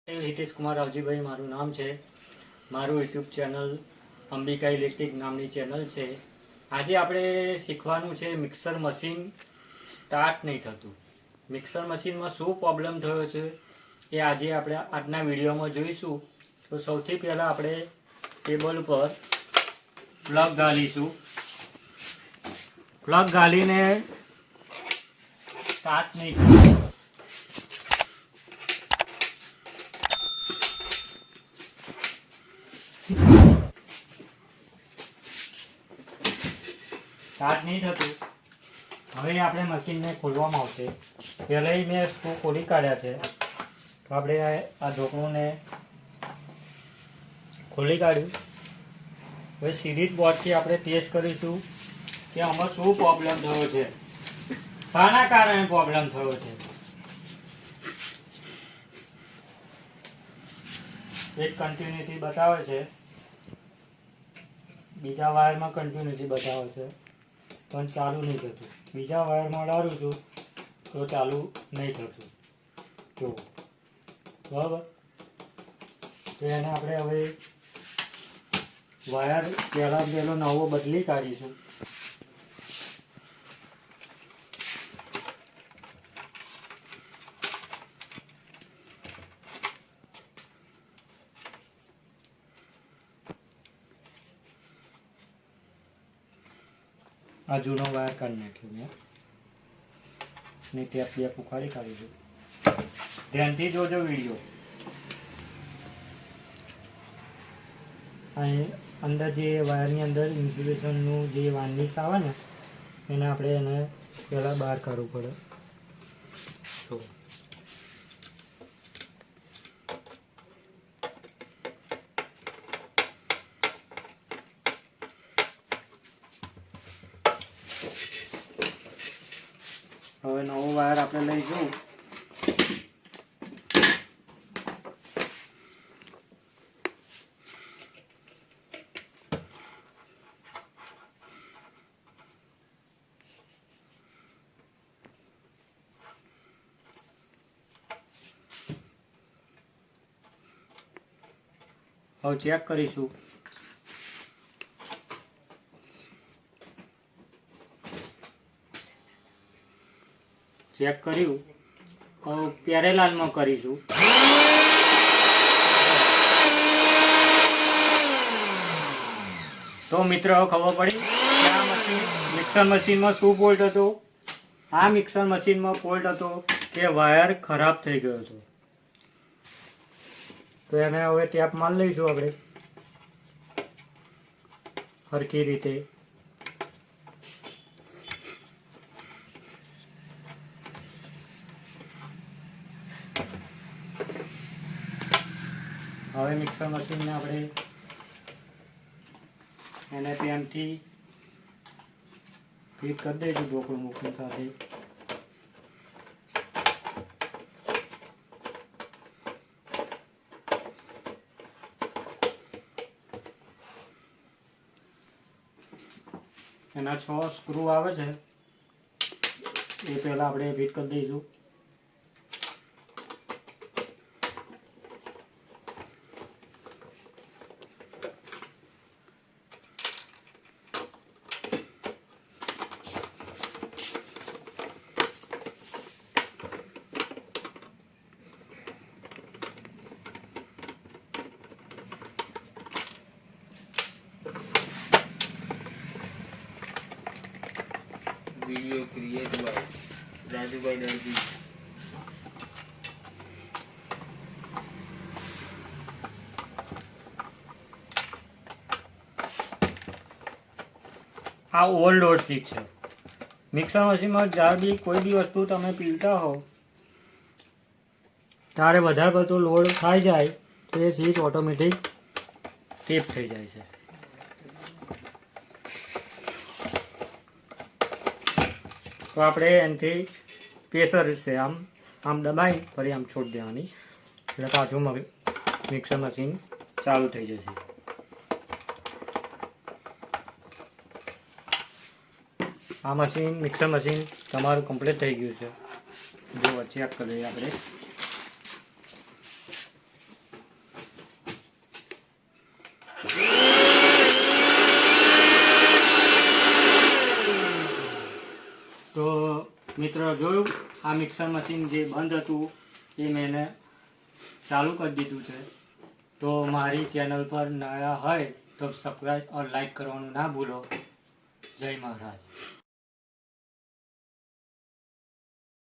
હિતેશ કુમાર રાવજીભાઈ મારું નામ છે. મારું યુટ્યુબ ચેનલ અંબિકા ઇલેક્ટ્રિક નામની ચેનલ છે. આજે આપણે શીખવાનું છે મિક્સર મશીન સ્ટાર્ટ નહીં થતું. મિક્સર મશીનમાં શું પ્રોબ્લેમ થયો છે એ આજે આપણે આજના વિડીયોમાં જોઈશું. તો સૌથી પહેલાં આપણે ટેબલ ઉપર પ્લગ ગાલીશું. પ્લગ ગાલીને સ્ટાર્ટ નહીં થતું. સ્ટાર્ટ નહીં થતું. હવે આપણે મશીનને ખોલવામાં આવશે. પહેલાં મેં સ્ક્રૂ ખોલી કાઢ્યા છે, તો આપણે આ ઢોકણુંને ખોલી કાઢ્યું. હવે સીરીઝ બોર્ડથી આપણે ટેસ્ટ કરીશું કે આમાં શું પ્રોબ્લેમ થયો છે, શાના કારણે પ્રોબ્લેમ થયો છે. એક કન્ટિન્યુટી બતાવે છે, બીજા વાયરમાં કન્ટિન્યુટી બતાવે છે પણ ચાલુ નહીં થતું. બીજા વાયરમાં ડાળું છું તો ચાલુ નહીં થતું. જો બરાબર. તો એને આપણે હવે વાયર પહેલો નવો બદલી કાઢીશું. આ જૂનો વાયર કાઢી નાખ્યો મેં ને ટેપ ઉખાડી કાઢીશું. ધ્યાનથી જોજો વિડીયો. અહીં અંદર જે વાયરની અંદર ઇન્સ્યુલેશનનું જે વાર્નિશ આવે ને એને આપણે એને પહેલાં બહાર કાઢવું પડે. તો હવે નવો વાયર આપણે લઈશું. હવે ચેક કરીશું. ચેક કર્યું. હવે પેરેલાલમાં કરીશું. તો મિત્રો ખબર પડી કે આ મિક્સર મશીનમાં શું ફોલ્ટ હતો. આ મિક્સર મશીનમાં ફોલ્ટ હતો કે વાયર ખરાબ થઈ ગયો હતો. તો એને હવે ટેપ માર લઈશું આપણે સરખી રીતે. હવે મિક્સર મશીનને આપણે એને પેનથી ફિટ કરી દઈશું ઢોકળું મૂકની સાથે. એના 6 સ્ક્રૂ આવે છે એ પહેલાં આપણે ફિટ કરી દઈશું. Video created by Rajubai Darji. આ ઓલ્ડ લોડ સ્વિચ છે. મિક્સર મશીનમાં જ્યારે બી કોઈ બી વસ્તુ તમે પીલતા હો ત્યારે વધારે પડતો લોડ થાય જાય તો એ સ્વિચ ઓટોમેટિક ટેપ થઈ જાય છે. તો આપણે એનાથી પ્રેશર છે આમ દબાવી ફરી આમ છોડી દેવાની એટલે પાછું મિક્સર મશીન ચાલુ થઈ જશે. આ મશીન મિક્સર મશીન તમારું કમ્પ્લીટ થઈ ગયું છે. જો ચેક કરીએ આપણે. મિત્રો જોયું આ મિક્સર મશીન જે બંધ હતું એ મેં એને ચાલુ કરી દીધું છે. તો મારી ચેનલ પર નયા હોય તો સબસ્ક્રાઈબ और લાઈક કરવાનું ના ભૂલો. જય મહારાજ.